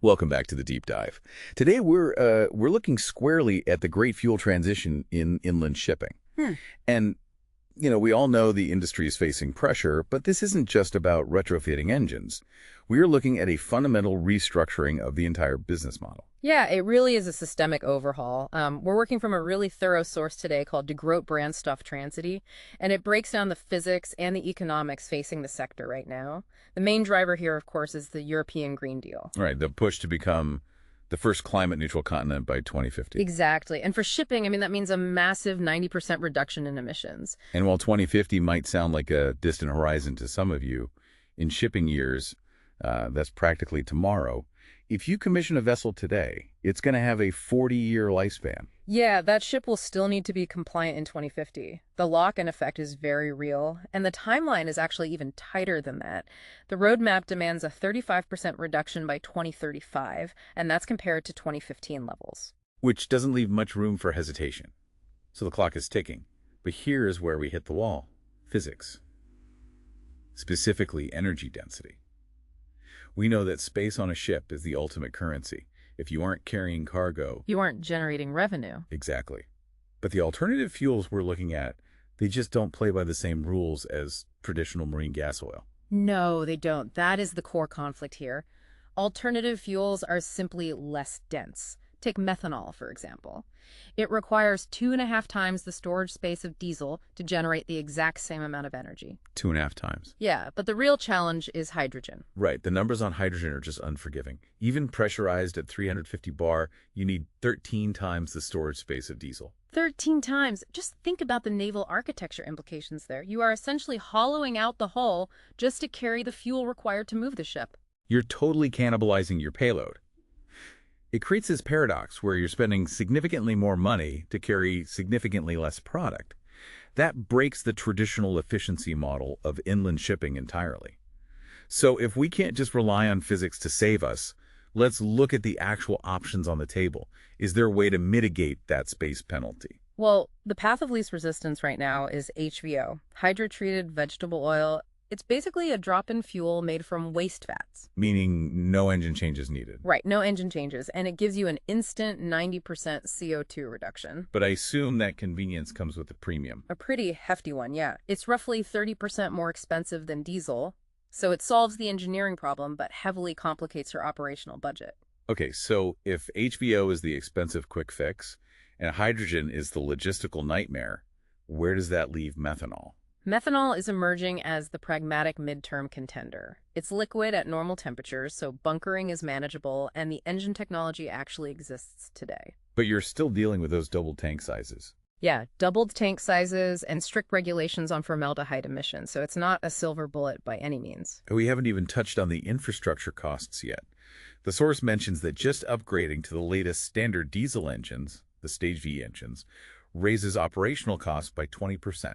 Welcome back to the deep dive. Today we're looking squarely at the great fuel transition in inland shipping. Hmm. And we all know the industry is facing pressure, but this isn't just about retrofitting engines. We are looking at a fundamental restructuring of the entire business model. Yeah, it really is a systemic overhaul. We're working from a really thorough source today called De Groot Brandstof Transity, and it breaks down the physics and the economics facing the sector right now. The main driver here, of course, is the European Green Deal. Right, the push to become the first climate neutral continent by 2050. Exactly. And for shipping, I mean, that means a massive 90% reduction in emissions. And while 2050 might sound like a distant horizon to some of you, in shipping years, that's practically tomorrow. If you commission a vessel today, it's going to have a 40-year lifespan. Yeah, that ship will still need to be compliant in 2050. The lock-in effect is very real, and the timeline is actually even tighter than that. The roadmap demands a 35% reduction by 2035, and that's compared to 2015 levels. Which doesn't leave much room for hesitation. So the clock is ticking. But here is where we hit the wall. Physics. Specifically, energy density. We know that space on a ship is the ultimate currency. If you aren't carrying cargo... You aren't generating revenue. Exactly. But the alternative fuels we're looking at, they just don't play by the same rules as traditional marine gas oil. No, they don't. That is the core conflict here. Alternative fuels are simply less dense. Take methanol, for example. It requires 2.5 times the storage space of diesel to generate the exact same amount of energy. 2.5 times. Yeah, but the real challenge is hydrogen. Right, the numbers on hydrogen are just unforgiving. Even pressurized at 350 bar, you need 13 times the storage space of diesel. 13 times. Just think about the naval architecture implications there. You are essentially hollowing out the hull just to carry the fuel required to move the ship. You're totally cannibalizing your payload. It creates this paradox where you're spending significantly more money to carry significantly less product. That breaks the traditional efficiency model of inland shipping entirely. So if we can't just rely on physics to save us, let's look at the actual options on the table. Is there a way to mitigate that space penalty? Well, the path of least resistance right now is HVO, hydrotreated vegetable oil. It's basically a drop-in fuel made from waste fats. Meaning no engine changes needed. Right, no engine changes, and it gives you an instant 90% CO2 reduction. But I assume that convenience comes with a premium. A pretty hefty one, yeah. It's roughly 30% more expensive than diesel, so it solves the engineering problem but heavily complicates your operational budget. Okay, so if HVO is the expensive quick fix and hydrogen is the logistical nightmare, where does that leave methanol? Methanol is emerging as the pragmatic midterm contender. It's liquid at normal temperatures, so bunkering is manageable, and the engine technology actually exists today. But you're still dealing with those double tank sizes. Yeah, doubled tank sizes and strict regulations on formaldehyde emissions, so it's not a silver bullet by any means. We haven't even touched on the infrastructure costs yet. The source mentions that just upgrading to the latest standard diesel engines, the Stage V engines, raises operational costs by 20%.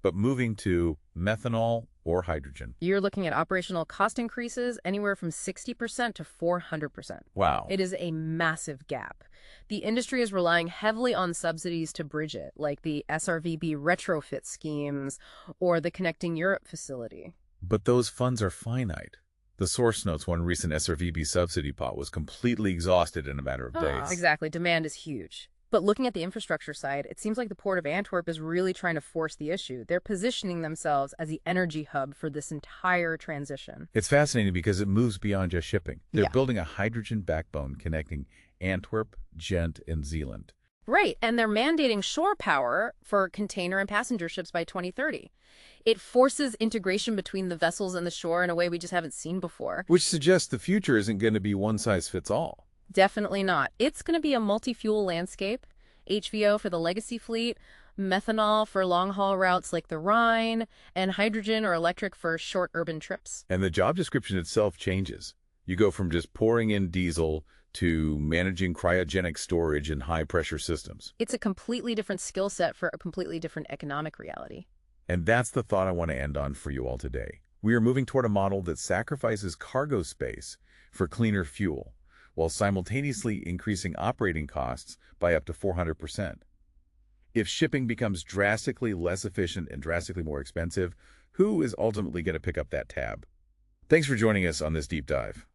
But moving to methanol or hydrogen. You're looking at operational cost increases anywhere from 60% to 400%. Wow. It is a massive gap. The industry is relying heavily on subsidies to bridge it, like the SRVB retrofit schemes or the Connecting Europe facility. But those funds are finite. The source notes one recent SRVB subsidy pot was completely exhausted in a matter of days. Exactly. Demand is huge. But looking at the infrastructure side, it seems like the Port of Antwerp is really trying to force the issue. They're positioning themselves as the energy hub for this entire transition. It's fascinating because it moves beyond just shipping. They're Yeah. building a hydrogen backbone connecting Antwerp, Ghent, and Zeeland. Right, and they're mandating shore power for container and passenger ships by 2030. It forces integration between the vessels and the shore in a way we just haven't seen before. Which suggests the future isn't going to be one size fits all. Definitely not. It's going to be a multi-fuel landscape. HVO for the legacy fleet, methanol for long-haul routes like the Rhine, and hydrogen or electric for short urban trips. And the job description itself changes. You go from just pouring in diesel to managing cryogenic storage in high-pressure systems. It's a completely different skill set for a completely different economic reality. And that's the thought I want to end on for you all today. We are moving toward a model that sacrifices cargo space for cleaner fuel, while simultaneously increasing operating costs by up to 400%. If shipping becomes drastically less efficient and drastically more expensive, who is ultimately going to pick up that tab? Thanks for joining us on this deep dive.